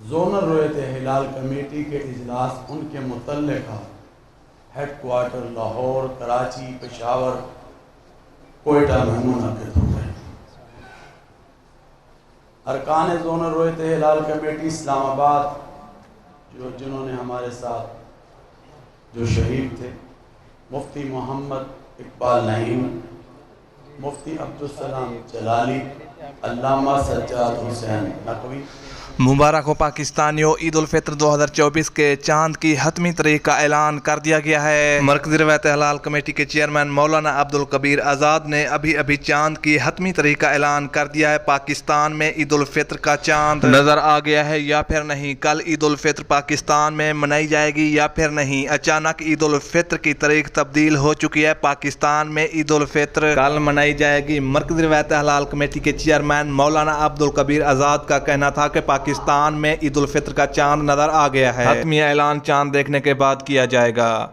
Zonal رویت ہلال committee کے اجلاس ان کے متعلقہ ہیڈ کوارٹر لاہور، کراچی، پشاور، کوئٹہ میں منعقد ہو گئے۔ ارکان زونل رویت ہلال کمیٹی اسلام آباد جنہوں نے ہمارے ساتھ جو شہید تھے، مفتی محمد اقبال نعیم، مفتی عبدالسلام جلالی، علامہ سجاد حسین نقوی۔ مبارک ہو پاکستانیوں، عید الفطر 2024 کے چاند کی حتمی تاریخ کا اعلان کر دیا گیا ہے۔ مرکزی روایت ہلال کمیٹی کے چیئرمین مولانا عبدالکبیر آزاد نے ابھی چاند کی حتمی تاریخ کا اعلان کر دیا ہے۔ پاکستان میں عید الفطر کا چاند نظر آ گیا ہے یا پھر نہیں؟ کل عید الفطر پاکستان میں منائی جائے گی یا پھر نہیں؟ اچانک عید الفطر کی تاریخ تبدیل ہو چکی ہے۔ پاکستان میں عید الفطر کل منائی جائے گی۔ مرکزی روایت ہلال کمیٹی کے چیئرمین مولانا عبدالکبیر آزاد کا کہنا تھا کہ پاکستان میں عید الفطر کا چاند نظر آ گیا ہے۔ حتمی اعلان چاند دیکھنے کے بعد کیا جائے گا۔